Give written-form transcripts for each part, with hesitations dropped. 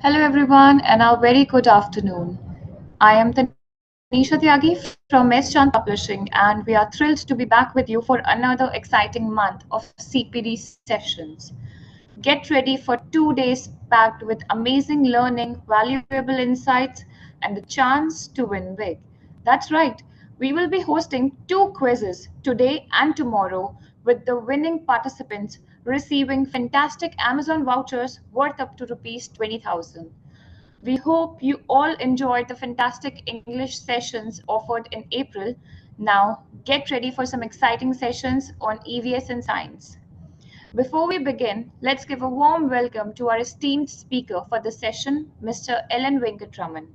Hello, everyone, and a very good afternoon. I am Tanisha Tyagi from S. Chand Publishing, and we are thrilled to be back with you for another exciting month of CPD sessions. Get ready for 2 days packed with amazing learning, valuable insights, and the chance to win big. That's right, we will be hosting two quizzes today and tomorrow, with the winning participants receiving fantastic Amazon vouchers worth up to rupees 20,000. We hope you all enjoyed the fantastic English sessions offered in April. Now, get ready for some exciting sessions on EVS and science. Before we begin, let's give a warm welcome to our esteemed speaker for the session, Mr. Ellen Venkatraman.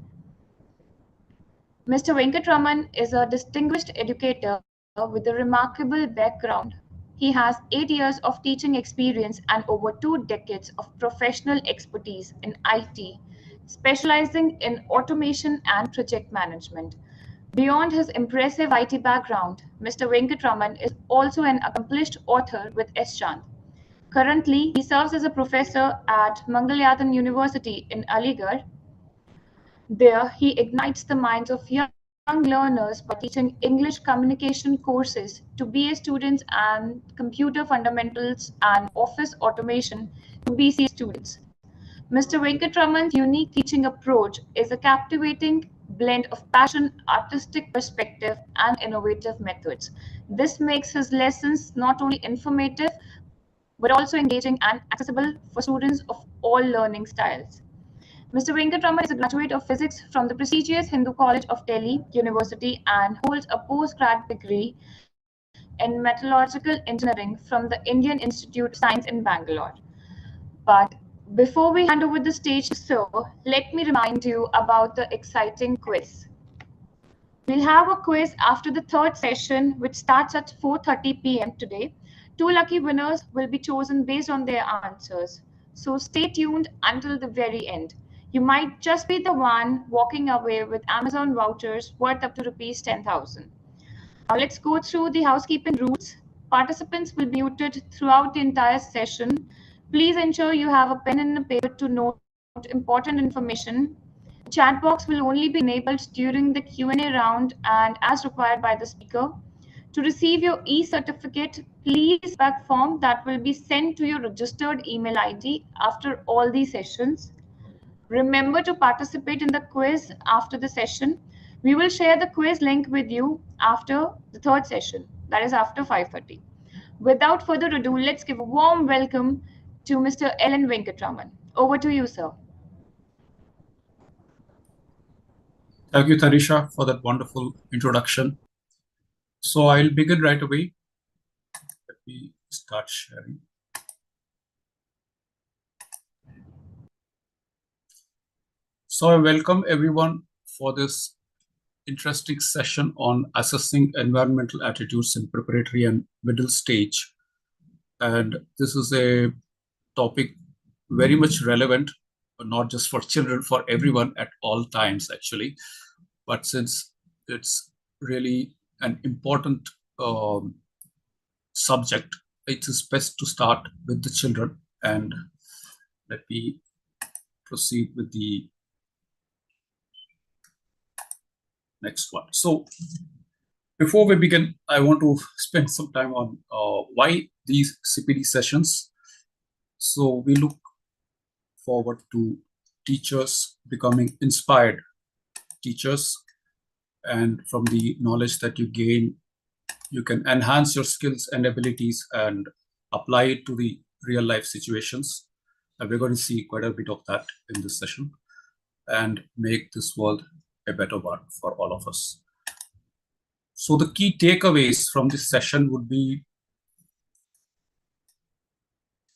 Mr. Venkatraman is a distinguished educator with a remarkable background. He has 8 years of teaching experience and over 2 decades of professional expertise in IT, specializing in automation and project management. Beyond his impressive IT background, Mr. Venkatraman is also an accomplished author with S. Chand. Currently, he serves as a professor at Mangalyadam University in Aligarh. There, he ignites the minds of young learners by teaching English communication courses to BA students and computer fundamentals and office automation to BCA students. Mr. Venkatraman's unique teaching approach is a captivating blend of passion, artistic perspective, and innovative methods. This makes his lessons not only informative but also engaging and accessible for students of all learning styles. Mr. Venkatraman is a graduate of physics from the prestigious Hindu College of Delhi University and holds a postgrad degree in metallurgical engineering from the Indian Institute of Science in Bangalore. But before we hand over the stage to Sir, let me remind you about the exciting quiz. We'll have a quiz after the third session, which starts at 4:30 p.m. today. Two lucky winners will be chosen based on their answers. So stay tuned until the very end. You might just be the one walking away with Amazon vouchers worth up to rupees 10,000. Now let's go through the housekeeping rules. Participants will be muted throughout the entire session. Please ensure you have a pen and a paper to note important information. Chat box will only be enabled during the Q&A round and as required by the speaker. To receive your e-certificate, please back form that will be sent to your registered email ID after all these sessions. Remember to participate in the quiz after the session. We will share the quiz link with you after the third session, that is after 5:30. Without further ado, let's give a warm welcome to Mr. Ellen Venkatraman. Over to you, sir. Thank you, Tanisha, for that wonderful introduction. So I'll begin right away. Let me start sharing. So I welcome everyone for this interesting session on assessing environmental attitudes in preparatory and middle stage. And this is a topic very much relevant, not just for children, for everyone at all times, actually. But since it's really an important subject, it is best to start with the children. And let me proceed with the next one. So before we begin, I want to spend some time on why these CPD sessions. So we look forward to teachers becoming inspired teachers, and from the knowledge that you gain, you can enhance your skills and abilities and apply it to the real life situations. And we're going to see quite a bit of that in this session and make this world a better one for all of us. So the key takeaways from this session would be,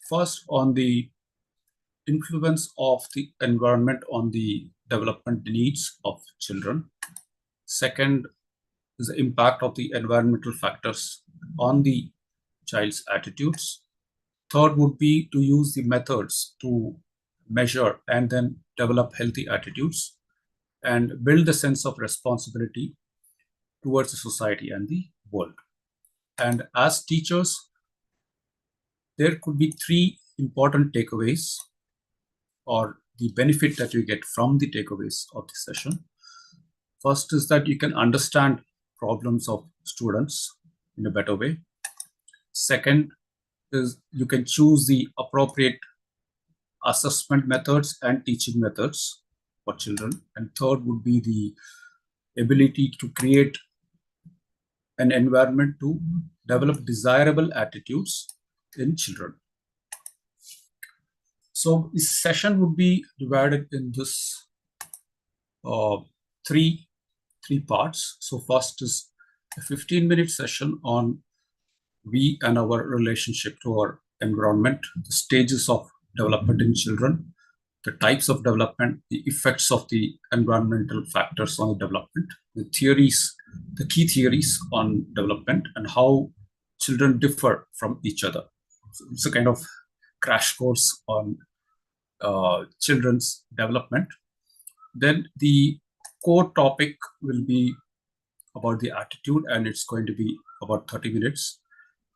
first, on the influence of the environment on the development needs of children. Second is the impact of the environmental factors on the child's attitudes. Third would be to use the methods to measure and then develop healthy attitudes and build a sense of responsibility towards the society and the world. And as teachers, there could be three important takeaways, or the benefit that you get from the takeaways of the session. First is that you can understand problems of students in a better way. Second is you can choose the appropriate assessment methods and teaching methods for children. And third would be the ability to create an environment to develop desirable attitudes in children. So this session would be divided in this three parts. So first is a 15-minute session on we and our relationship to our environment, the stages of development in children, the types of development, the effects of the environmental factors on the development, the theories, the key theories on development, and how children differ from each other. So it's a kind of crash course on children's development. Then the core topic will be about the attitude, and it's going to be about 30 minutes.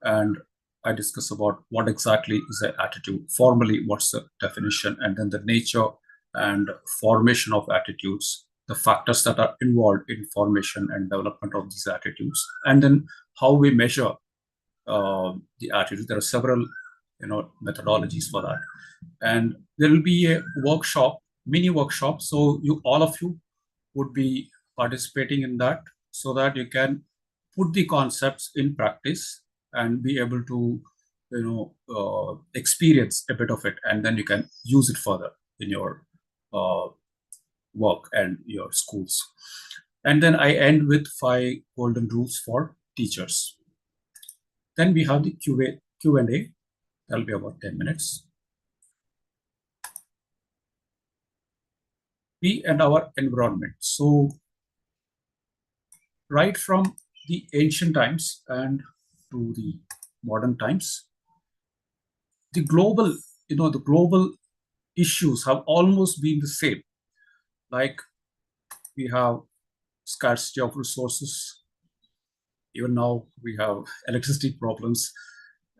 And I discuss about what exactly is the attitude, formally what's the definition, and then the nature and formation of attitudes, the factors that are involved in formation and development of these attitudes, and then how we measure the attitude. There are several methodologies for that. And there will be a workshop, mini workshop, so all of you would be participating in that so that you can put the concepts in practice and be able to experience a bit of it, and then you can use it further in your work and your schools. And then I end with 5 golden rules for teachers. Then we have the Q&A. That'll be about 10 minutes. We and our environment. So right from the ancient times and to the modern times, the global issues have almost been the same. Like we have scarcity of resources. Even now we have electricity problems.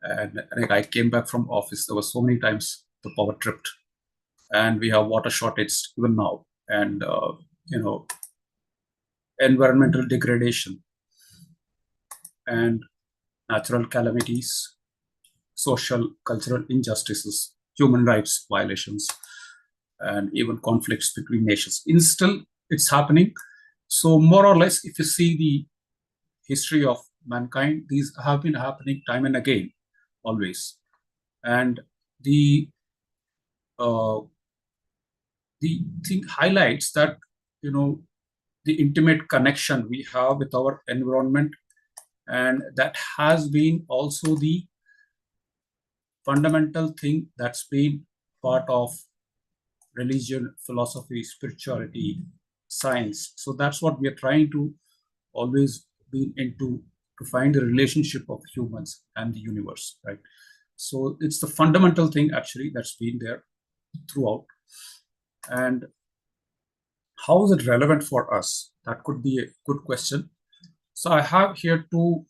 And I came back from office, there were so many times the power tripped. And we have water shortage even now. And, environmental degradation and natural calamities, social, cultural injustices, human rights violations, and even conflicts between nations. Still, it's happening. So more or less, if you see the history of mankind, these have been happening time and again, always. And the thing highlights that, the intimate connection we have with our environment, and that has been also the fundamental thing that's been part of religion, philosophy, spirituality, science. So that's what we are trying to always be into, to find the relationship of humans and the universe, right? So it's the fundamental thing actually that's been there throughout. And how is it relevant for us? That could be a good question. So I have here 2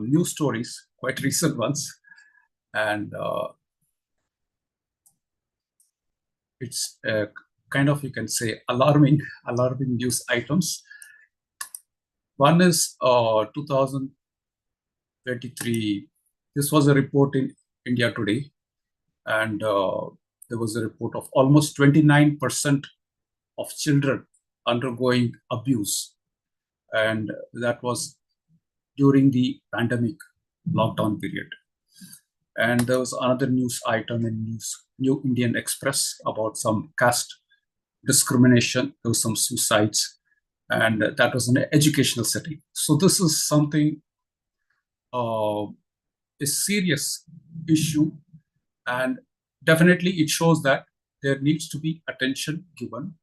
news stories, quite recent ones, and it's kind of, you can say, alarming news items. One is 2023. This was a report in India Today, and there was a report of almost 29% of children undergoing abuse, and that was during the pandemic lockdown period. And there was another news item in New Indian Express about some caste discrimination. There was some suicides, and that was in an educational setting. So this is something, a serious issue, and definitely it shows that there needs to be attention given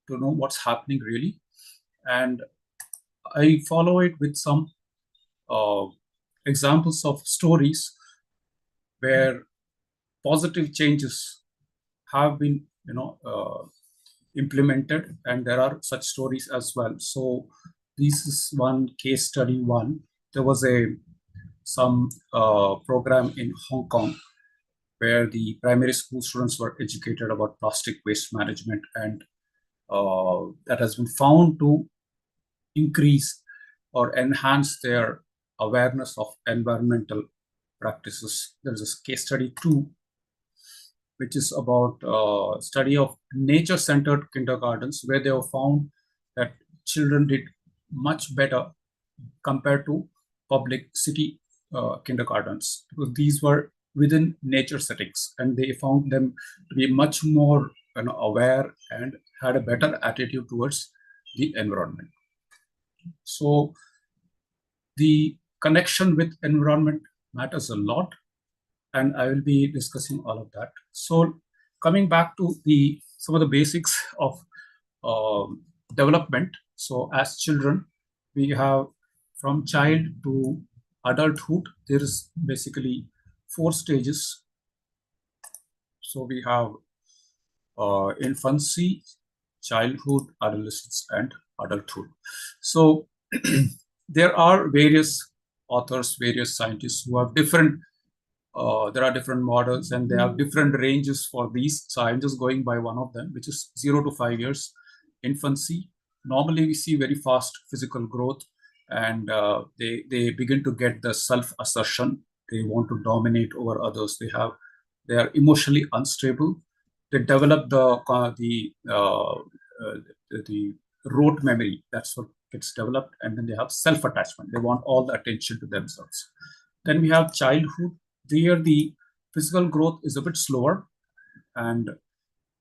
to know what's happening really. And I follow it with some examples of stories where positive changes have been implemented, and there are such stories as well. So this is one case study. There was some program in Hong Kong where the primary school students were educated about plastic waste management, and that has been found to increase or enhance their awareness of environmental practices. There is a case study too, which is about study of nature-centered kindergartens, where they have found that children did much better compared to public city kindergartens, because these were within nature settings, and they found them to be much more aware and had a better attitude towards the environment. So the connection with environment matters a lot, and I will be discussing all of that. So coming back to some of the basics of development. So as children, we have from child to adulthood, there is basically 4 stages. So we have infancy, childhood, adolescence, and adulthood. So there are various authors, various scientists who have different, there are different models, and they have different ranges for these. So I'm just going by one of them, which is 0 to 5 years, infancy. Normally we see very fast physical growth, and they begin to get the self-assertion. They want to dominate over others. They are emotionally unstable. They develop the rote memory. That's what gets developed, and then they have self-attachment. They want all the attention to themselves. Then we have childhood. There the physical growth is a bit slower, and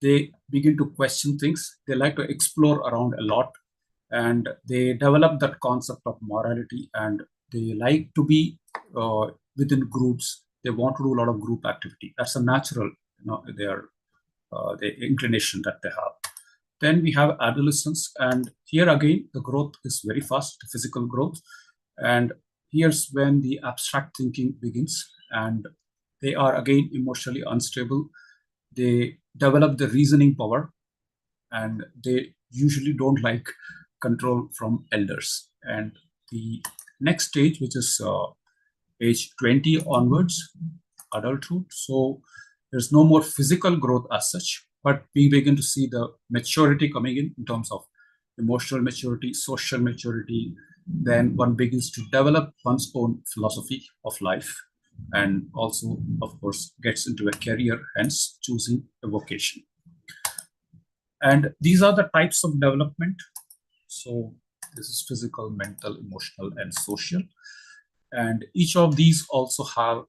they begin to question things. They like to explore around a lot, and they develop that concept of morality, and they like to be within groups. They want to do a lot of group activity. That's a natural, the inclination that they have. Then we have adolescence, and here again the growth is very fast, the physical growth, and here's when the abstract thinking begins, and they are again emotionally unstable. They develop the reasoning power, and they usually don't like control from elders. And the next stage, which is age 20 onwards, adulthood. So there's no more physical growth as such, but we begin to see the maturity coming in terms of emotional maturity, social maturity. Then one begins to develop one's own philosophy of life, and also, of course, gets into a career, hence choosing a vocation. And these are the types of development. So this is physical, mental, emotional, and social. And each of these also have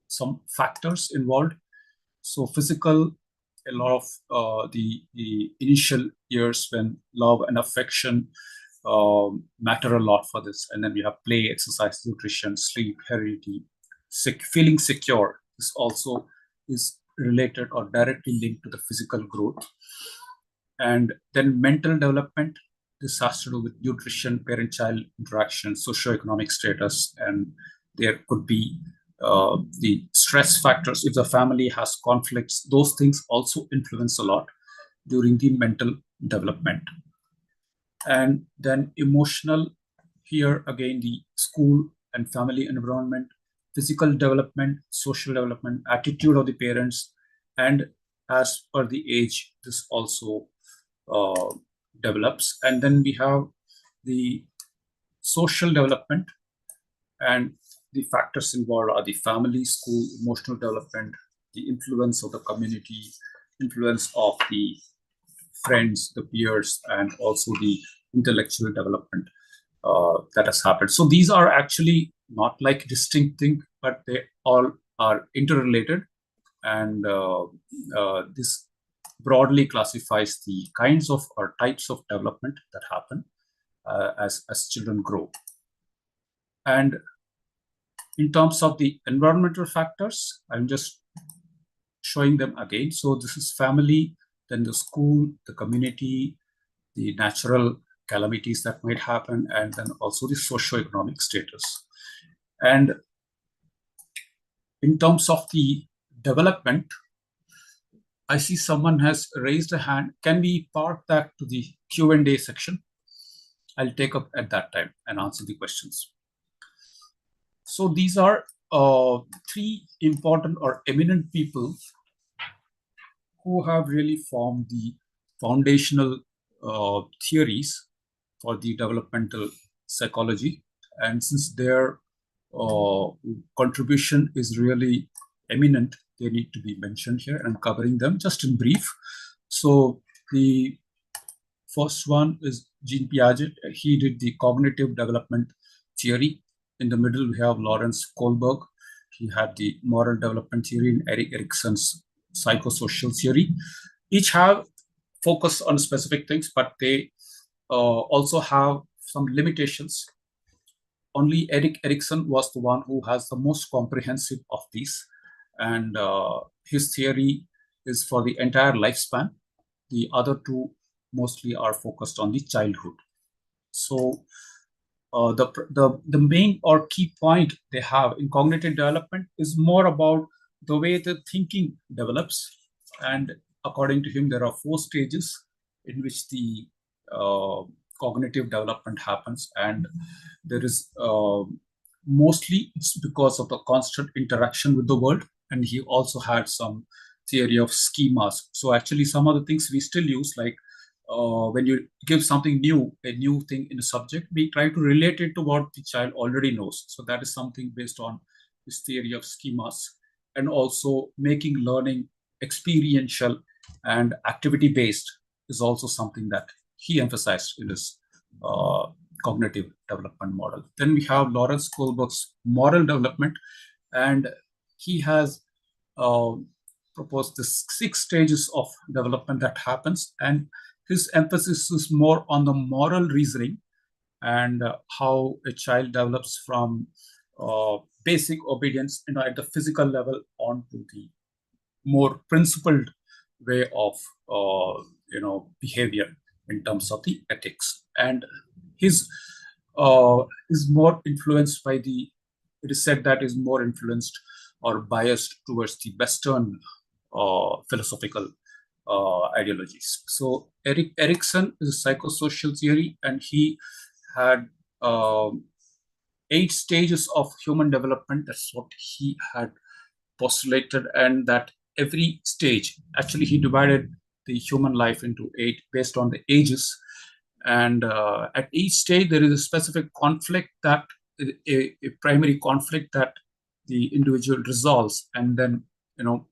some factors involved. So physical, a lot of the initial years when love and affection matter a lot for this. And then we have play, exercise, nutrition, sleep, heredity, feeling secure. This also is related or directly linked to the physical growth. And then mental development. This has to do with nutrition, parent-child interaction, socioeconomic status, and there could be the stress factors. If the family has conflicts, those things also influence a lot during the mental development. And then emotional, here again, the school and family environment, physical development, social development, attitude of the parents, and as per the age, this also develops. And then we have the social development, and the factors involved are the family, school, emotional development, the influence of the community, influence of the friends, the peers, and also the intellectual development that has happened. So these are actually not like distinct things, but they all are interrelated, and this broadly classifies the kinds of or types of development that happen as children grow. And in terms of the environmental factors, I'm just showing them again. So this is family, then the school, the community, the natural calamities that might happen, and then also the socio-economic status. And in terms of the development, I see someone has raised a hand. Can we park that to the Q&A section? I'll take up at that time and answer the questions. So these are three important or eminent people who have really formed the foundational theories for the developmental psychology. And since their uh, contribution is really eminent, they need to be mentioned here. I'm covering them just in brief. So the first one is Jean Piaget. He did the cognitive development theory. In the middle, we have Lawrence Kohlberg. He had the moral development theory, and Erik Erikson's psychosocial theory. Each have focus on specific things, but they also have some limitations. Only Erik Erikson was the one who has the most comprehensive of these, and his theory is for the entire lifespan. The other two mostly are focused on the childhood. So the main or key point they have in cognitive development is more about the way the thinking develops. And according to him, there are 4 stages in which the cognitive development happens, and there is mostly it's because of the constant interaction with the world. And he also had some theory of schemas. So actually, some of the things we still use, like when you give something new, a new thing in a subject, we try to relate it to what the child already knows. So that is something based on this theory of schemas, and also making learning experiential and activity based is also something that he emphasized in his cognitive development model. Then we have Lawrence Kohlberg's moral development, and he has proposed the 6 stages of development that happens, and his emphasis is more on the moral reasoning and how a child develops from basic obedience, at the physical level, onto the more principled way of behavior in terms of the ethics. And his is more influenced by the, it is said that is more influenced or biased towards the Western philosophical ideologies. So Erik Erikson is a psychosocial theory, and he had 8 stages of human development. That's what he had postulated, and that every stage, actually he divided the human life into 8 based on the ages. And at each stage, there is a specific conflict, that a primary conflict that the individual resolves, and then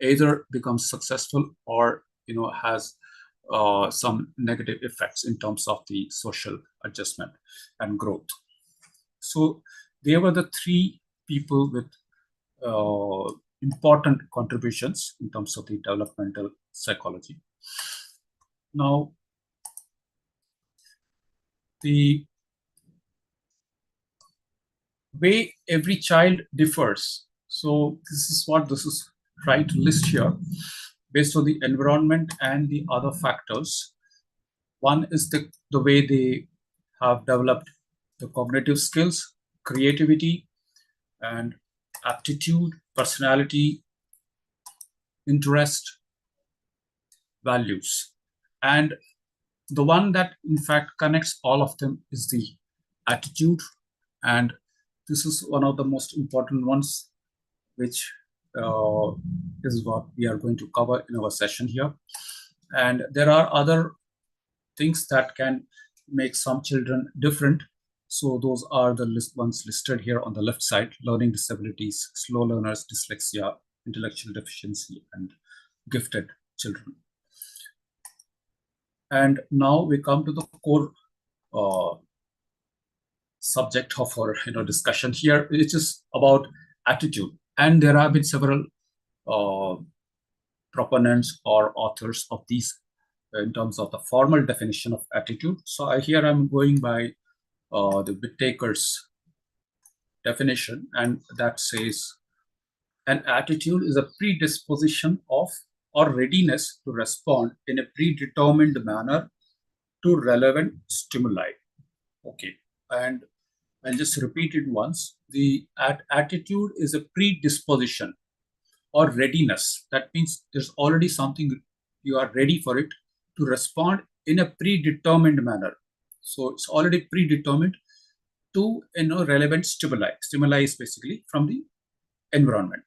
either becomes successful or has some negative effects in terms of the social adjustment and growth. So they were the 3 people with important contributions in terms of the developmental psychology. Now, the way every child differs. So this is what this is trying to list here, based on the environment and the other factors. One is the way they have developed the cognitive skills, creativity, and aptitude, personality, interest, values. And the one that in fact connects all of them is the attitude. And this is one of the most important ones, which is what we are going to cover in our session here. And there are other things that can make some children different. So those are the ones listed here on the left side: learning disabilities, slow learners, dyslexia, intellectual deficiency, and gifted children. And now we come to the core subject of our discussion here, which is about attitude. And there have been several proponents or authors of these in terms of the formal definition of attitude. So here I'm going by the Whittaker's definition, and that says an attitude is a predisposition of or readiness to respond in a predetermined manner to relevant stimuli. Okay, and I'll just repeat it once. The attitude is a predisposition or readiness. That means there's already something, you are ready for it, to respond in a predetermined manner. So it's already predetermined to relevant stimuli. Stimuli is basically from the environment.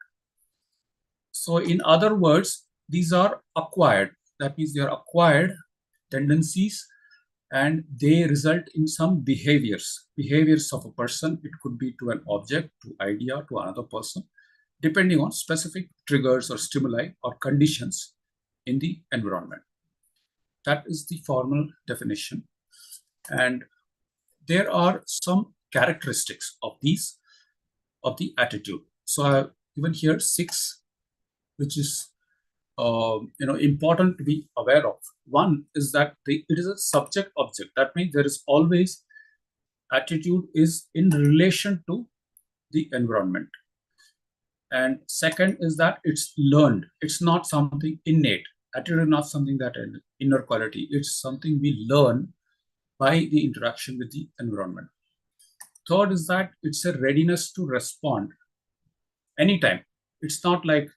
So in other words, these are acquired. That means they are acquired tendencies, and they result in some behaviors of a person. It could be to an object, to idea, to another person, depending on specific triggers or stimuli or conditions in the environment. That is the formal definition. And there are some characteristics of the attitude. So I have given here 6, which is important to be aware of. One is that it is a subject object. That means there is always attitude is in relation to the environment. And second is that it's learned. It's not something innate. Attitude is not something that an inner quality. It's something we learn by the interaction with the environment. Third is that it's a readiness to respond anytime. It's not like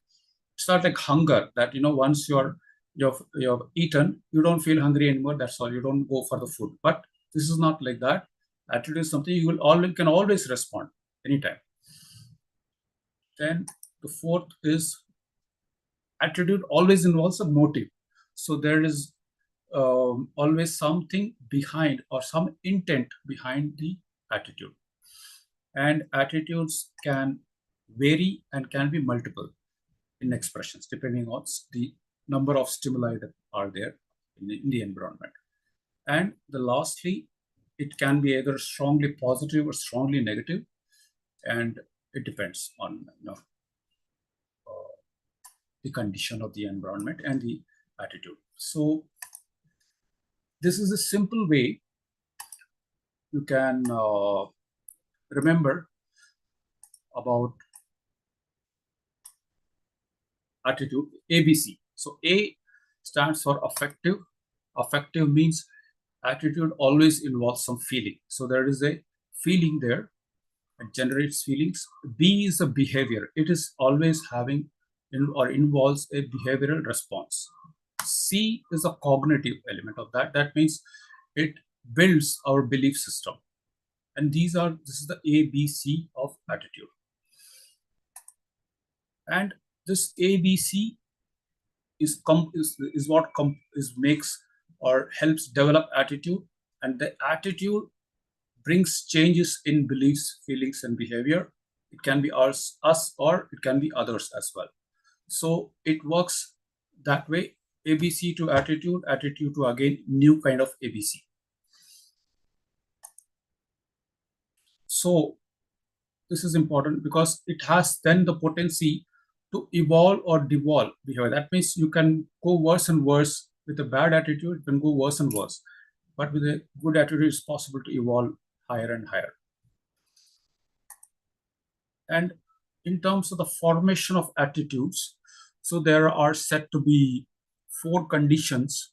hunger that once you've eaten, you don't feel hungry anymore. That's all. You don't go for the food. But this is not like that. Attitude is something you can always respond anytime. Then the fourth is attitude always involves a motive. So there is always something behind or some intent behind the attitude. And attitudes can vary and can be multiple in expressions depending on the number of stimuli that are there in the environment. And lastly, it can be either strongly positive or strongly negative, and it depends on the condition of the environment and the attitude. So this is a simple way you can remember about attitude, ABC. So A stands for affective. Affective means attitude always involves some feeling. So there is a feeling there. It generates feelings. B is a behavior. It is always having or involves a behavioral response. C is a cognitive element of that. That means it builds our belief system. And this is the ABC of attitude. And this ABC is what makes or helps develop attitude, and the attitude brings changes in beliefs, feelings, and behavior. It can be us or it can be others as well. So it works that way. ABC to attitude, attitude to again new kind of ABC. So this is important because it has then the potency to evolve or devolve behavior. That means you can go worse and worse. With a bad attitude, it can go worse and worse. But with a good attitude, it's possible to evolve higher and higher. And in terms of the formation of attitudes, so there are said to be 4 conditions.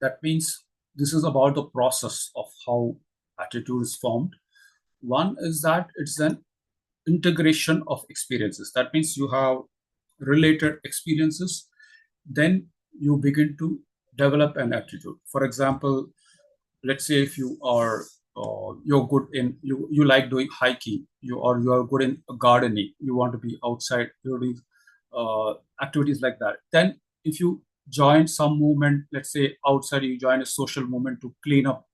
That means this is about the process of how attitude is formed. One is that it's an integration of experiences. That means you have related experiences, then you begin to develop an attitude. For example, let's say if you are you're good in you like doing hiking, you are good in gardening, you want to be outside, you're doing activities like that. Then if you join some movement, let's say outside, you join a social movement to clean up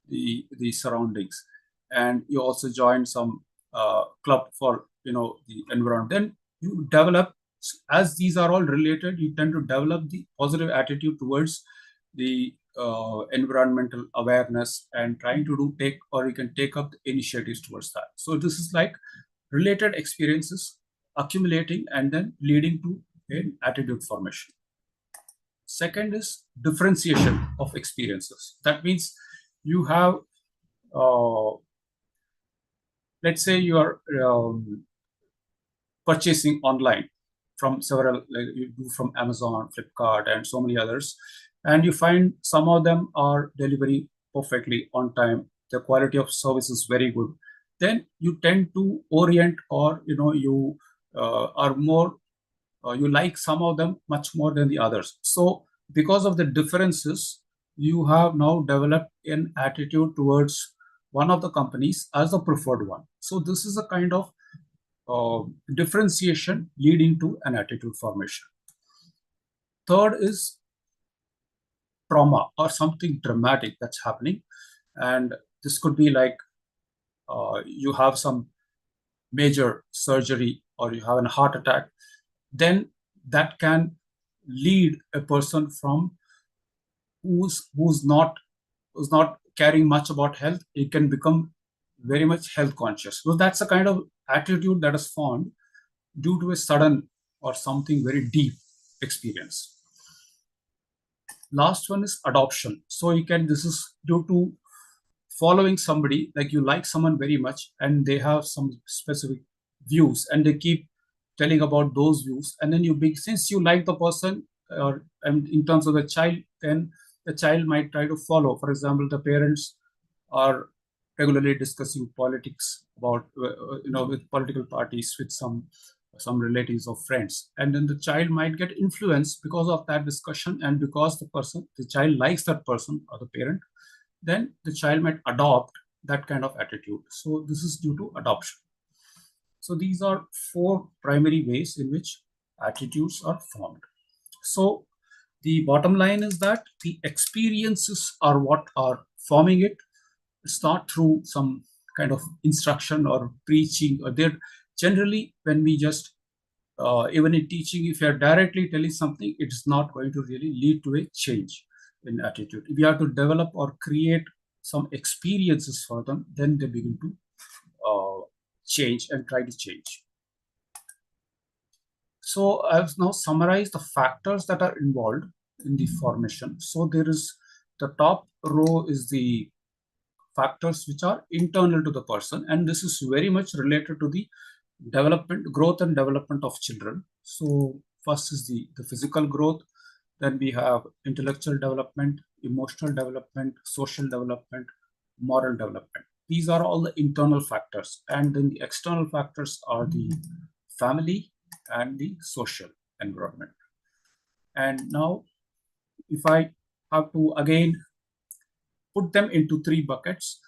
the surroundings, and you also join some club for the environment, then you develop, as these are all related, you tend to develop the positive attitude towards the environmental awareness and trying to you can take up the initiatives towards that. So this is like related experiences accumulating and then leading to an attitude formation. Second is differentiation of experiences. That means you have let's say you are purchasing online from several, like you do from Amazon, Flipkart, and so many others, and you find some of them are delivering perfectly on time, the quality of service is very good, then you tend to orient, or you are more you like some of them much more than the others. So because of the differences, you have now developed an attitude towards one of the companies as the preferred one. So this is a kind of differentiation leading to an attitude formation. Third is trauma or something dramatic that's happening. And this could be like you have some major surgery or you have a heart attack. Then that can lead a person from who's not caring much about health. It can become very much health conscious. So that's a kind of attitude that is formed due to a sudden or something very deep experience. Last one is adoption. So this is due to following somebody, like you like someone very much and they have some specific views and they keep telling about those views, and then since you like the person, and in terms of the child, then the child might try to follow. For example, the parents are regularly discussing politics about with political parties with some relatives or friends, and then the child might get influenced because of that discussion, and because the child likes that person or the parent, then the child might adopt that kind of attitude. So this is due to adoption. So these are 4 primary ways in which attitudes are formed. So the bottom line is that the experiences are what are forming it. It's not through some kind of instruction or preaching, or they're generally, when we just even in teaching, if you're directly telling something, it's not going to really lead to a change in attitude. If you have to develop or create some experiences for them, then they begin to change and try to change. So I've now summarized the factors that are involved in the formation. So there is the top row is the factors which are internal to the person, and this is very much related to the growth and development of children. So first is the physical growth, then we have intellectual development, emotional development, social development, moral development. These are all the internal factors, and then the external factors are the family and the social environment. And now if I have to again put them into 3 buckets,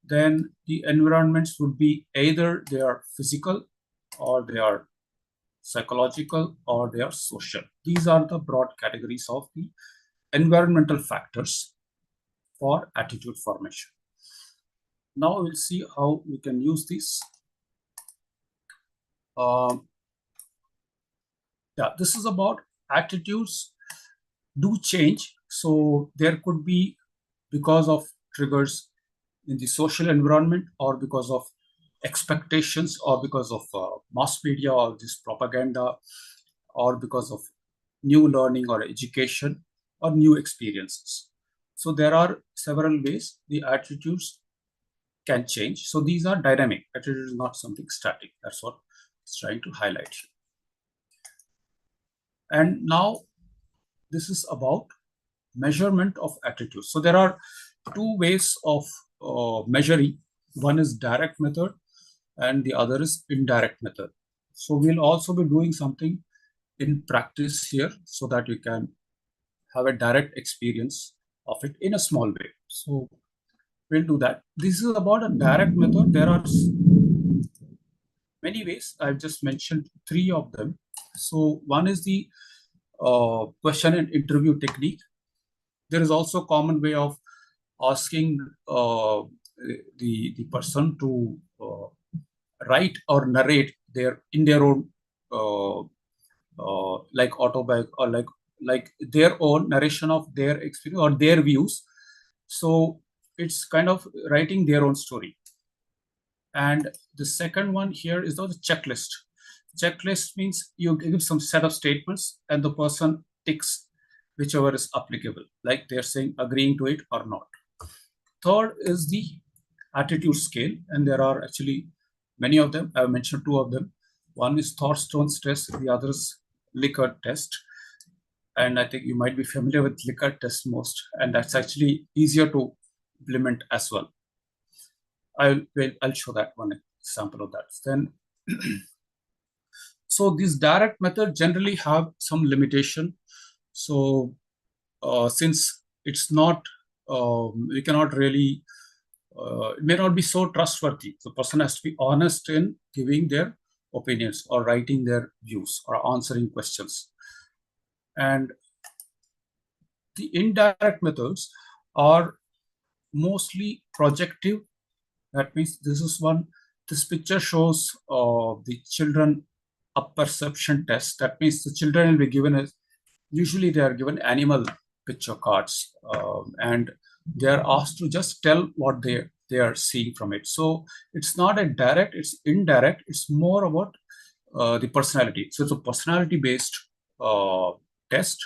then the environments would be either they are physical, or they are psychological, or they are social. These are the broad categories of the environmental factors for attitude formation. Now we'll see how we can use this. This is about attitudes do change. So there could be because of triggers in the social environment, or because of expectations, or because of mass media or this propaganda, or because of new learning or education or new experiences. So there are several ways the attitudes can change. So these are dynamic. Attitude is not something static. That's what it's trying to highlight here. And now this is about measurement of attitude. So there are 2 ways of measuring. One is direct method and the other is indirect method. So we'll also be doing something in practice here so that you can have a direct experience of it in a small way. So we'll do that. This is about a direct method. There are many ways. I've just mentioned 3 of them. So one is the question and interview technique. There is also a common way of asking the person to write or narrate in their own like autobiography, or like their own narration of their experience or their views. So it's kind of writing their own story. And the second one here is the checklist. Checklist means you give some set of statements and the person ticks whichever is applicable, like they're saying agreeing to it or not. Third is the attitude scale, and there are actually many of them. I've mentioned 2 of them. One is Thorstone's test, the other is Likert test. And I think you might be familiar with Likert test most, and that's actually easier to implement as well. I'll show that one example of that. Then, so this direct method generally have some limitation. So since it's not, we cannot really, it may not be so trustworthy. The person has to be honest in giving their opinions or writing their views or answering questions. And the indirect methods are mostly projective. That means this picture shows the children a perception test. That means the children will be given usually they are given animal picture cards, and they are asked to just tell what they are seeing from it. So it's not a direct, it's indirect. It's more about the personality. So it's a personality based test.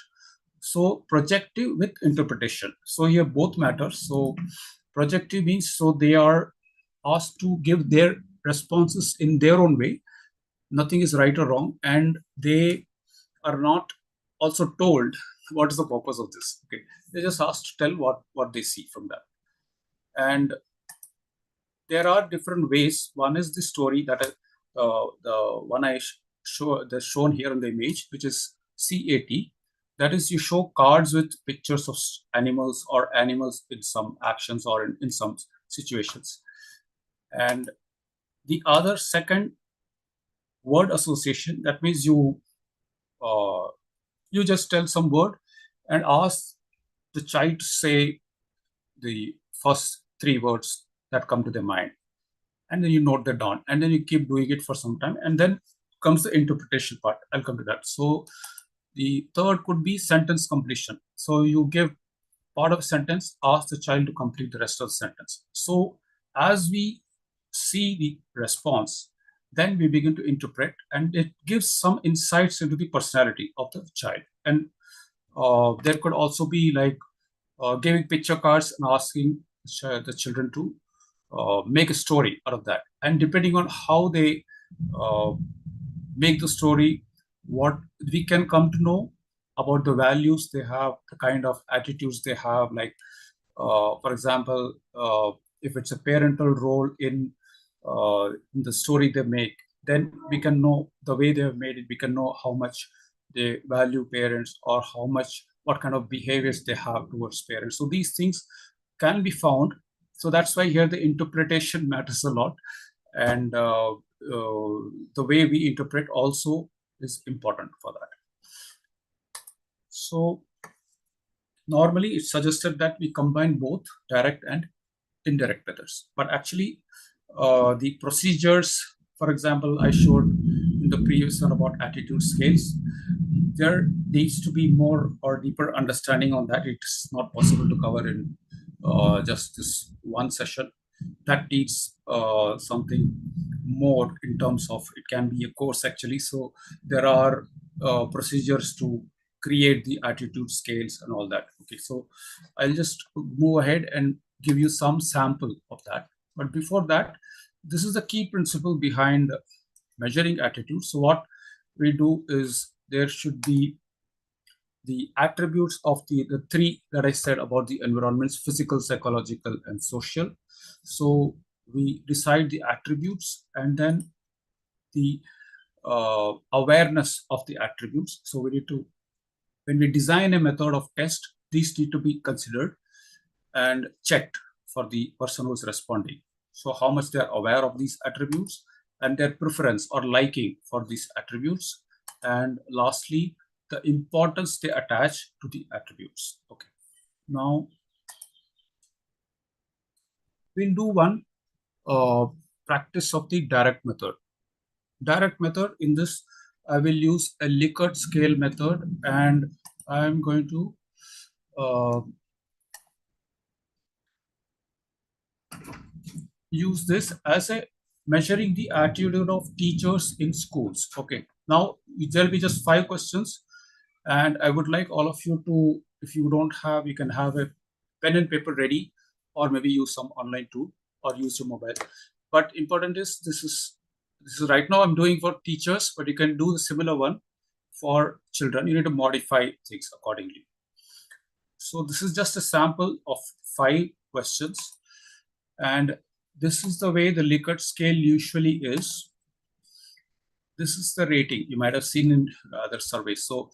So projective with interpretation. So here both matter. So projective means so they are asked to give their responses in their own way. Nothing is right or wrong, and they are not also told what is the purpose of this. Okay, they're just asked to tell what they see from that. And there are different ways. One is the story that the one I show that's shown here in the image, which is CAT. That is, you show cards with pictures of animals or animals in some actions or in some situations. And the other second, word association. That means you just tell some word and ask the child to say the first three words that come to their mind, and then you note that down, and then you keep doing it for some time, and then comes the interpretation part. I'll come to that. So the third could be sentence completion. So you give part of a sentence, ask the child to complete the rest of the sentence. So as we see the response, then we begin to interpret, and it gives some insights into the personality of the child. And there could also be like giving picture cards and asking the children to make a story out of that. And depending on how they make the story, what we can come to know about the values they have, the kind of attitudes they have. Like, for example, if it's a parental role in the story they make, then we can know the way they have made it. We can know how much they value parents or what kind of behaviors they have towards parents. So these things can be found. So that's why here the interpretation matters a lot. And the way we interpret also is important for that. So normally it's suggested that we combine both direct and indirect methods. But actually, the procedures, for example, I showed in the previous one about attitude scales. There needs to be more or deeper understanding on that. It's not possible to cover in just this one session. That needs something more in terms of, it can be a course actually. So there are procedures to create the attitude scales and all that. Okay, so I'll just move ahead and give you some sample of that. But before that, this is the key principle behind measuring attitude. So what we do is there should be the attributes of the three that I said about the environments: physical, psychological, and social. So we decide the attributes, and then the awareness of the attributes. So we need to, when we design a method of test, these need to be considered and checked for the person who is responding. So how much they are aware of these attributes and their preference or liking for these attributes. And lastly, the importance they attach to the attributes. Okay. Now we'll do one practice of the direct method. Direct method, in this I will use a Likert scale method, and I am going to use this as a measuring the attitude of teachers in schools. Okay, now there'll be just 5 questions, and I would like all of you to, if you don't have, you can have a pen and paper ready, or maybe use some online tool or use your mobile. But important is this is right now I'm doing for teachers, but you can do the similar one for children. You need to modify things accordingly. So this is just a sample of 5 questions, and this is the way the Likert scale usually is. This is the rating you might have seen in other surveys. So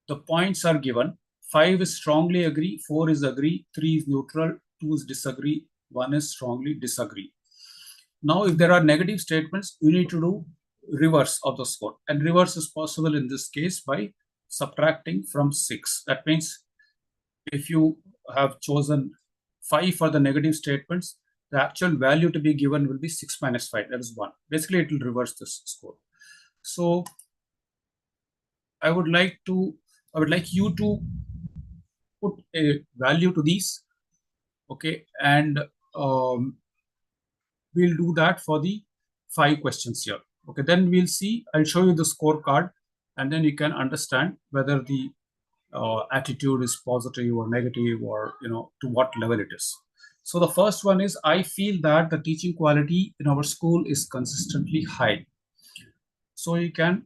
the points are given. 5 is strongly agree, 4 is agree, 3 is neutral, 2 is disagree, 1 is strongly disagree. Now, if there are negative statements, you need to do reverse of the score. And reverse is possible in this case by subtracting from 6. That means if you have chosen 5 for the negative statements, the actual value to be given will be 6 minus 5. That is 1. Basically, it will reverse this score. So I would like you to put a value to these. Okay, and we'll do that for the 5 questions here. Okay, then we'll see. I'll show you the scorecard, and then you can understand whether the attitude is positive or negative, or to what level it is. So the first one is, I feel that the teaching quality in our school is consistently high. So you can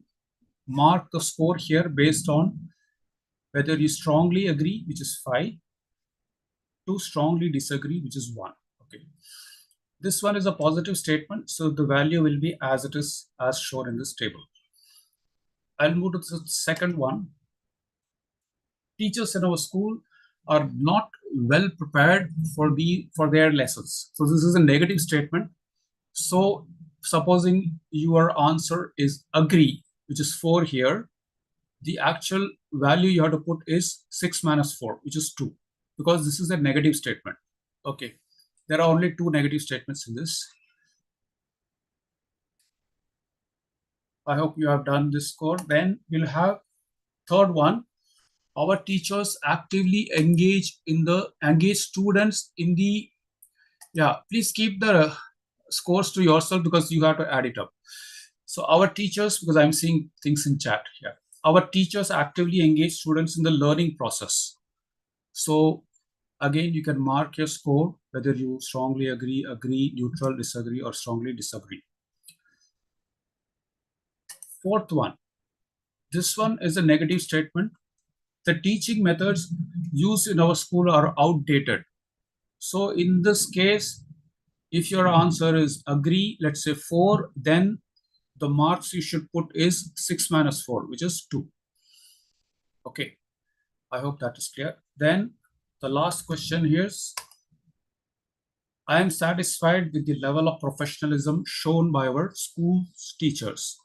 mark the score here based on whether you strongly agree, which is 5, to strongly disagree, which is 1. Okay. This one is a positive statement, so the value will be as it is, as shown in this table. I'll move to the second one. Teachers in our school are not well prepared for their lessons. So this is a negative statement. So supposing your answer is agree, which is 4 here, the actual value you have to put is 6 minus 4, which is 2, because this is a negative statement. Okay, there are only 2 negative statements in this. I hope you have done this score. Then we'll have third one. Our teachers actively engage students in the, please keep the scores to yourself because you have to add it up. So our teachers, because I'm seeing things in chat here, our teachers actively engage students in the learning process. So again, you can mark your score, whether you strongly agree, neutral, disagree, or strongly disagree. Fourth one, this one is a negative statement. The teaching methods used in our school are outdated. So in this case, if your answer is agree, let's say 4, then the marks you should put is 6 minus 4, which is 2. Okay, I hope that is clear. Then the last question here is, I am satisfied with the level of professionalism shown by our school's teachers.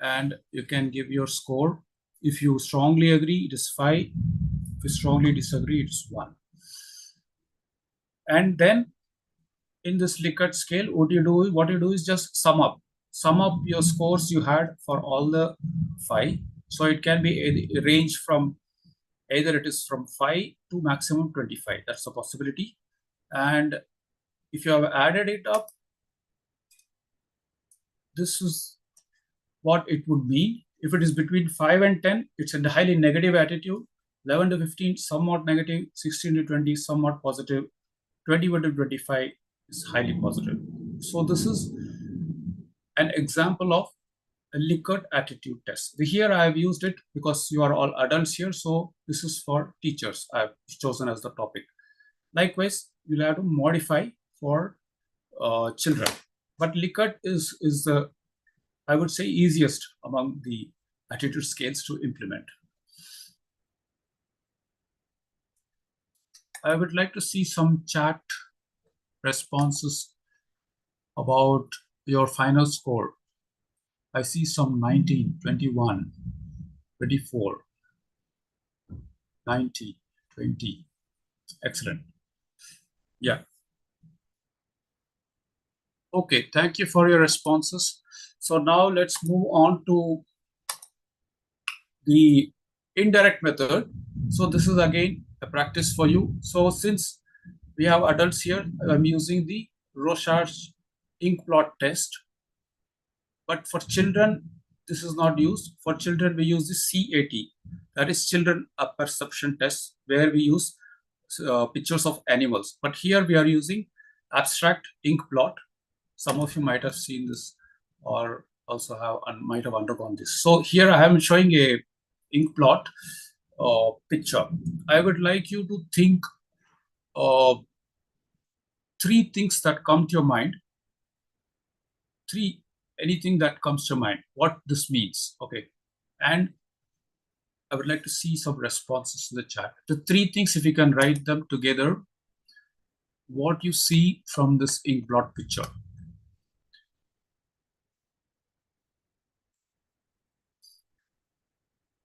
And you can give your score. If you strongly agree, it is 5. If you strongly disagree, it is 1. And then in this Likert scale, what you do is just sum up your scores you had for all the 5. So it can be a range from either it is from 5 to maximum 25. That's a possibility. And if you have added it up, this is what it would mean. If it is between 5 and 10, it's a highly negative attitude. 11 to 15, somewhat negative. 16 to 20, somewhat positive. 21 to 25 is highly positive. So this is an example of a Likert attitude test. Here I have used it because you are all adults here. So this is for teachers. I have chosen as the topic. Likewise, you'll have to modify for children. But Likert is the, I would say, easiest among the attitude scales to implement. I would like to see some chat responses about your final score. I see some 19, 21, 24, 90, 20. Excellent. Yeah. Okay, thank you for your responses. So now let's move on to the indirect method. So this is again a practice for you. So since we have adults here, I'm using the Rorschach's ink blot test. But for children, this is not used. For children, we use the CAT, that is Children Perception Test, where we use pictures of animals. But here we are using abstract ink blot. Some of you might have seen this or also might have undergone this. So here I am showing a ink blot picture. I would like you to think 3 things that come to your mind. Anything that comes to mind, what this means. Okay. And I would like to see some responses in the chat. The 3 things, if you can write them together, what you see from this ink blot picture.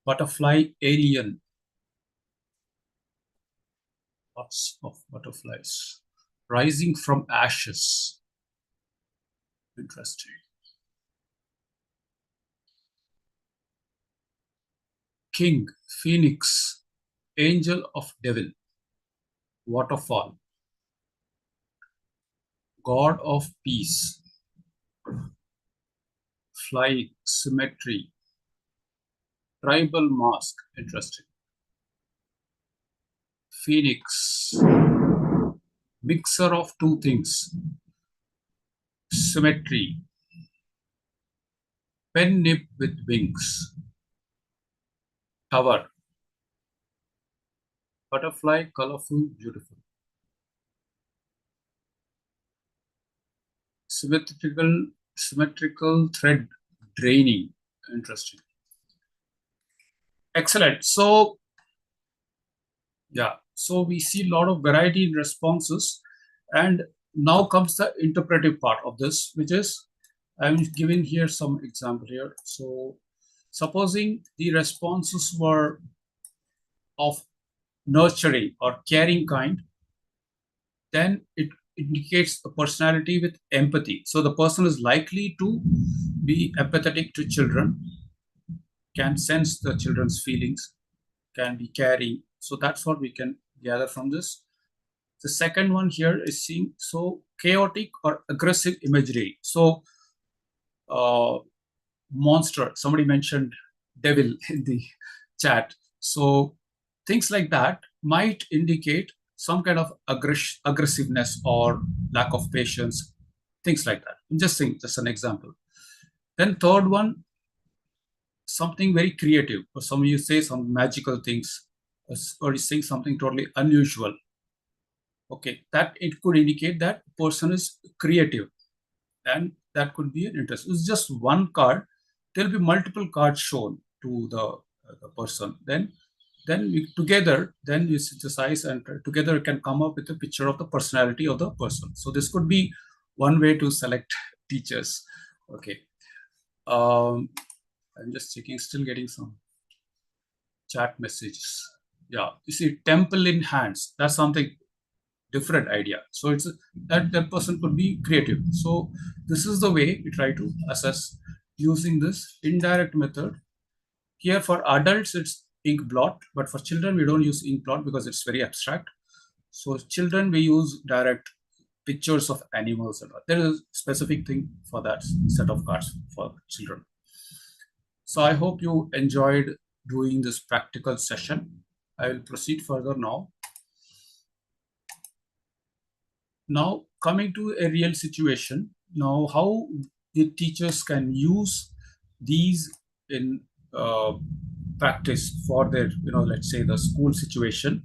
Butterfly alien. Lots of butterflies rising from ashes. Interesting. King, phoenix, angel of devil, waterfall, god of peace, flying, symmetry, tribal mask. Interesting. Phoenix, mixer of two things, symmetry, pen nib with wings, tower, butterfly, colorful, beautiful, symmetrical thread, draining. Interesting. Excellent. So yeah, so we see a lot of variety in responses, and now comes the interpretive part of this, which is I'm giving here some example here. So supposing the responses were of nurturing or caring kind, then it indicates a personality with empathy. So the person is likely to be empathetic to children, can sense the children's feelings, can be caring. So that's what we can gather from this. The second one here is seeing so chaotic or aggressive imagery. So monster, somebody mentioned devil in the chat. So things like that might indicate some kind of aggressiveness or lack of patience, things like that. I'm just saying, just an example. Then third one, something very creative, or some you say some magical things, or you saying something totally unusual. Okay, that it could indicate that person is creative, and that could be an interest. It's just one card. There'll be multiple cards shown to the person. Then we together, then you synthesize, and together can come up with a picture of the personality of the person. So this could be one way to select teachers. Okay. I'm just checking, still getting some chat messages. Yeah, you see, temple in hands. That's something different idea. So it's that person could be creative. So this is the way we try to assess using this indirect method. Here for adults, it's ink blot, but for children, we don't use ink blot because it's very abstract. So children, we use direct pictures of animals. There is a specific thing for that set of cards for children. So I hope you enjoyed doing this practical session. I will proceed further now. Now coming to a real situation, now how the teachers can use these in practice for their, let's say the school situation.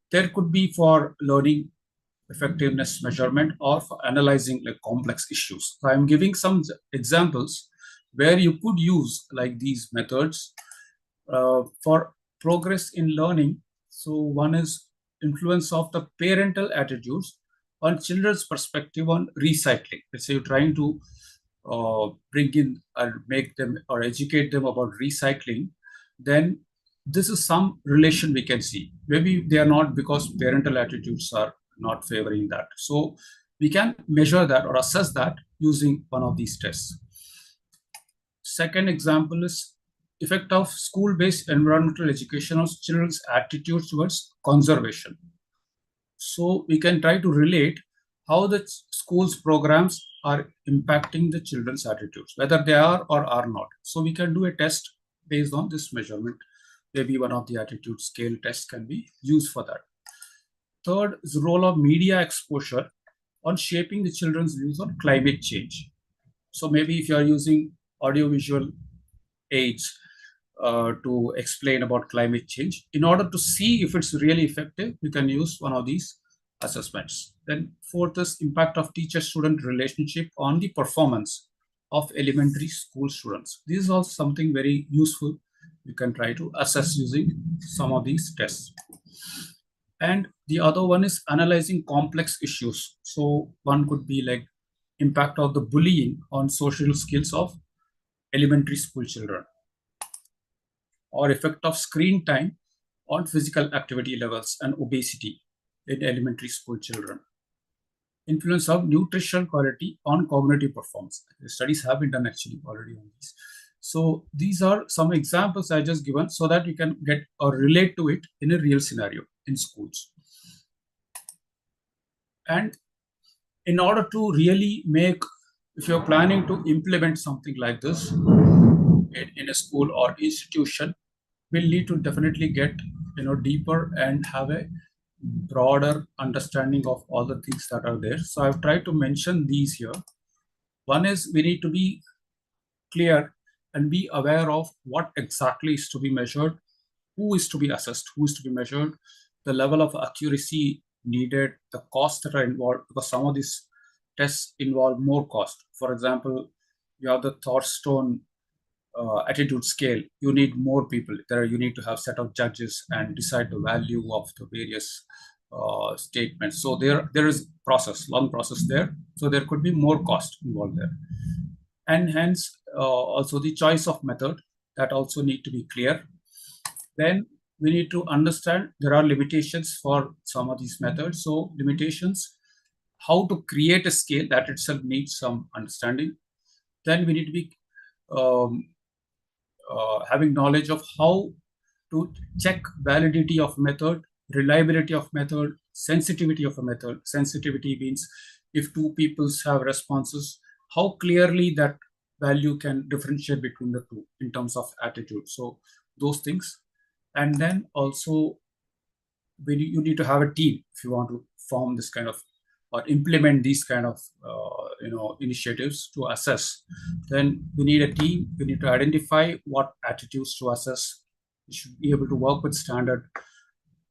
There could be for learning effectiveness measurement or for analyzing like complex issues. So I'm giving some examples where you could use like these methods for progress in learning. So one is influence of the parental attitudes on children's perspective on recycling. Let's say you're trying to bring in or make them or educate them about recycling, then this is some relation we can see. Maybe they are not because parental attitudes are not favoring that. So we can measure that or assess that using one of these tests. Second example is effect of school-based environmental education on children's attitudes towards conservation. So we can try to relate how the school's programs are impacting the children's attitudes, whether they are or are not. So we can do a test based on this measurement. Maybe one of the attitude scale tests can be used for that. Third is the role of media exposure on shaping the children's views on climate change. So maybe if you are using audiovisual aids to explain about climate change, in order to see if it's really effective, you can use one of these assessments. Then fourth is impact of teacher-student relationship on the performance of elementary school students. This is also something very useful. You can try to assess using some of these tests. And the other one is analyzing complex issues. So one could be like impact of the bullying on social skills of elementary school children. or effect of screen time on physical activity levels and obesity in elementary school children. Influence of nutritional quality on cognitive performance. Studies have been done actually already on these. So these are some examples I just given so that you can get or relate to it in a real scenario in schools. And in order to really make, if you're planning to implement something like this in a school or institution, we'll need to definitely get deeper and have a broader understanding of all the things that are there. So I've tried to mention these here. One is we need to be clear and be aware of what exactly is to be measured, who is to be assessed, who is to be measured, the level of accuracy needed, the costs that are involved, because some of these tests involve more cost. For example, you have the Thorstone attitude scale. You need more people there. You need to have set of judges and decide the value of the various statements. So there is long process there. So there could be more cost involved there, and hence also the choice of method that also need to be clear. Then we need to understand there are limitations for some of these methods. So limitations, how to create a scale, that itself needs some understanding. Then we need to be um, having knowledge of how to check validity of method, reliability of method, sensitivity of a method. Sensitivity means if two peoples have responses, how clearly that value can differentiate between the two in terms of attitude. So those things. And then also you need to have a team if you want to form this kind of or implement these kind of initiatives to assess. Then we need a team. We need to identify what attitudes to assess. We should be able to work with standard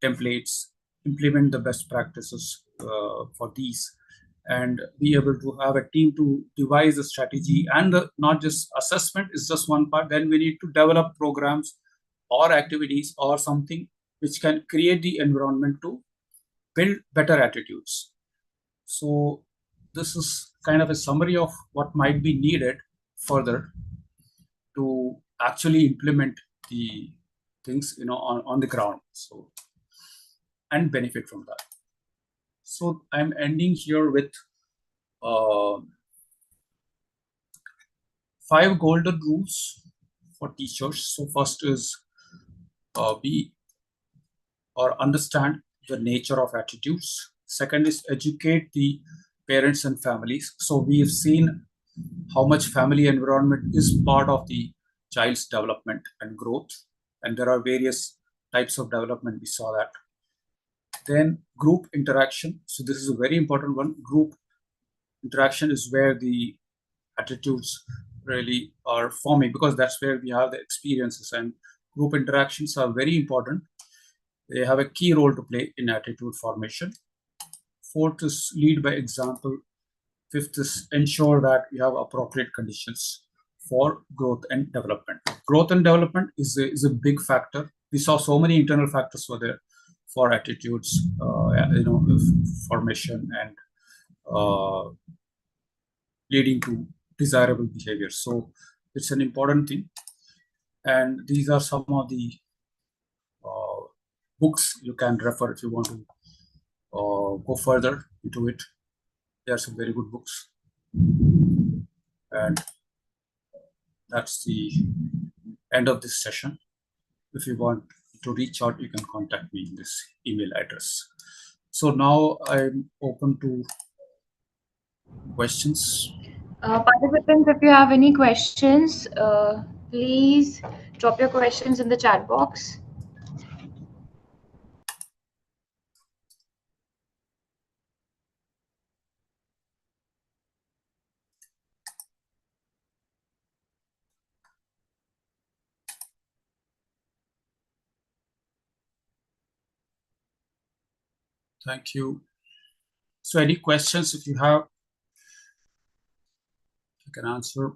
templates, implement the best practices for these, and be able to have a team to devise a strategy. And not just assessment is just one part. Then we need to develop programs or activities or something which can create the environment to build better attitudes. So this is kind of a summary of what might be needed further to actually implement the things on the ground, so and benefit from that. So I'm ending here with 5 golden rules for teachers. So first is be or understand the nature of attitudes. Second is educate the parents and families. So we have seen how much family environment is part of the child's development and growth, and there are various types of development. We saw that. Then group interaction. So this is a very important one. Group interaction is where the attitudes really are forming, because that's where we have the experiences, and group interactions are very important. They have a key role to play in attitude formation. Fourth is lead by example. Fifth is ensure that you have appropriate conditions for growth and development. Growth and development is a big factor. We saw so many internal factors were there for attitudes, formation and leading to desirable behavior. So it's an important thing. And these are some of the books you can refer if you want to go further into it. There are some very good books. And that's the end of this session. If you want to reach out, you can contact me in this email address. So now I'm open to questions. Participants, if you have any questions, please drop your questions in the chat box. Thank you. So any questions if you have, you can answer.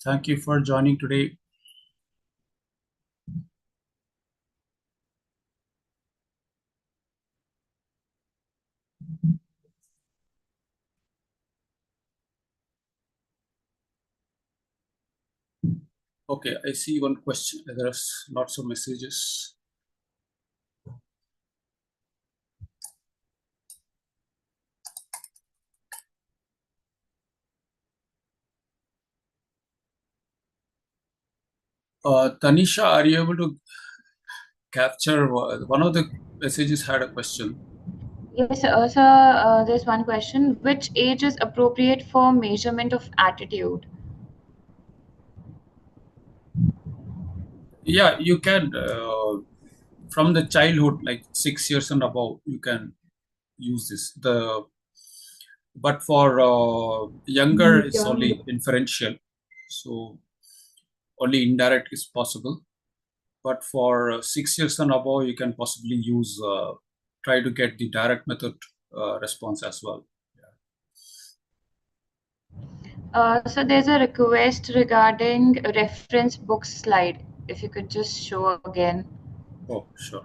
Thank you for joining today. Okay, I see one question. There's lots of messages. Tanisha, are you able to capture one of the messages had a question? Yes, sir. There's one question. Which age is appropriate for measurement of attitude? Yeah, you can from the childhood, like 6 years and above, you can use this. But for younger, it's only inferential, so only indirect is possible. But for 6 years and above, you can possibly use try to get the direct method response as well. So there's a request regarding a reference book slide. If you could just show again. Oh, sure.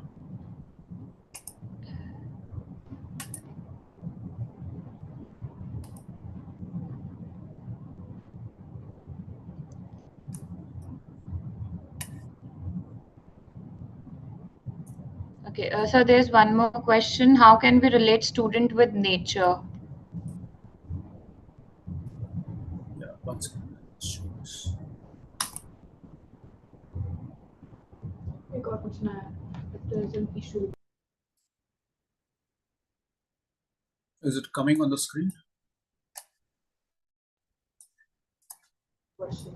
Okay, so there's one more question. How can we relate student with nature? Yeah, one second. Let's show this. एक और पूछना है if there is an issue. Is it coming on the screen?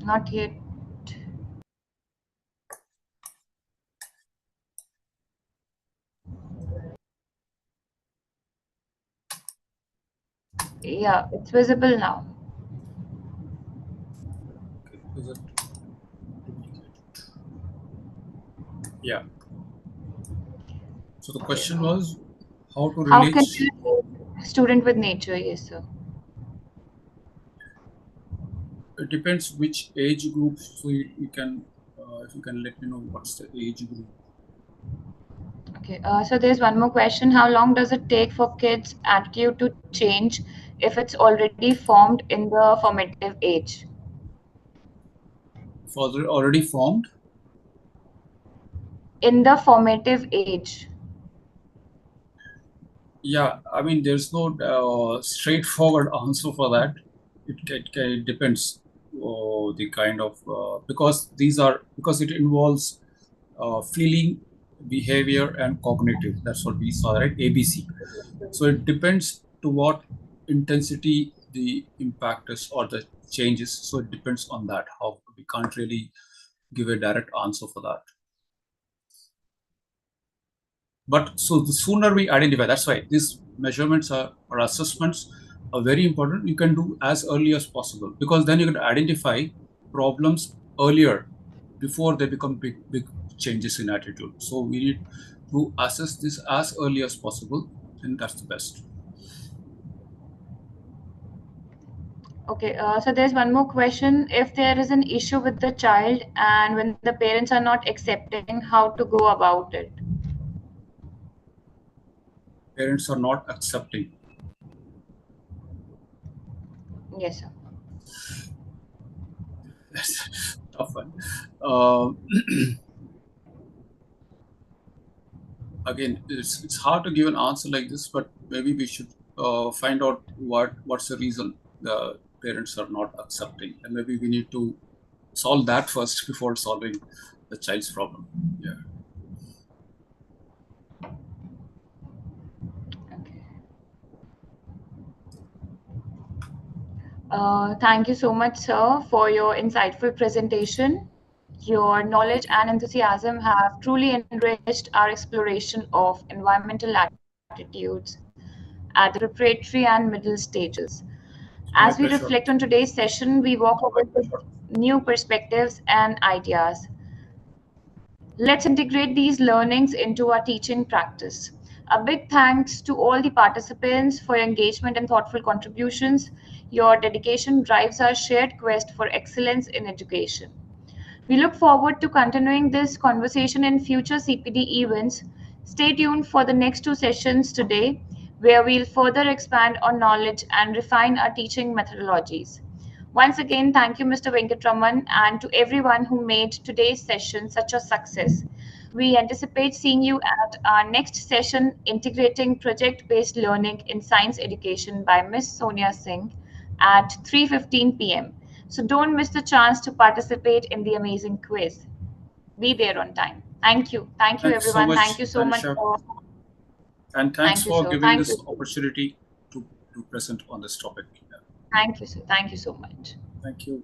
Not yet. Yeah, it's visible now. Okay, is it duplicated? Yeah. So the question was how to How relate. can we relate student with nature? Yes, sir. It depends which age group. So you can, if you can let me know what's the age group. Okay, so there's one more question. How long does it take for kids' attitude to change if it's already formed in the formative age? For already formed. In the formative age. Yeah, I mean, there's no straightforward answer for that. It depends the kind of because it involves feeling, behavior, and cognitive. That's what we saw, right? ABC. So it depends to what intensity the impact is or the changes. So it depends on that. How we can't really give a direct answer for that. But so the sooner we identify, that's why these measurements or assessments are very important. You can do as early as possible because then you can identify problems earlier before they become big changes in attitude. So we need to assess this as early as possible, and that's the best. Okay, so there's one more question. If there is an issue with the child and when the parents are not accepting, how to go about it? Parents are not accepting. Yes, sir. That's a tough one. Uh, Again, it's hard to give an answer like this, but maybe we should find out what's the reason the parents are not accepting, and maybe we need to solve that first before solving the child's problem. Yeah. Okay. Thank you so much, sir, for your insightful presentation. Your knowledge Thank you. and enthusiasm have truly enriched our exploration of environmental attitudes at the preparatory and middle stages. As we My reflect pleasure. on today's session, we walk away with new perspectives and ideas. Let's integrate these learnings into our teaching practice. A big thanks to all the participants for your engagement and thoughtful contributions. Your dedication drives our shared quest for excellence in education. We look forward to continuing this conversation in future CPD events. Stay tuned for the next two sessions today, where we'll further expand on knowledge and refine our teaching methodologies. Once again, thank you, Mr. Venkatraman, and to everyone who made today's session such a success. We anticipate seeing you at our next session, Integrating Project-Based Learning in Science Education by Ms. Sonia Singh at 3:15 p.m. So don't miss the chance to participate in the amazing quiz. Be there on time. Thank you. Thank you, Thank you so everyone. Thank much, you so much Tanisha. for. And thanks Thank you, for sir. giving Thank you. this opportunity to present on this topic. Thank you, sir. Thank you so much. Thank you.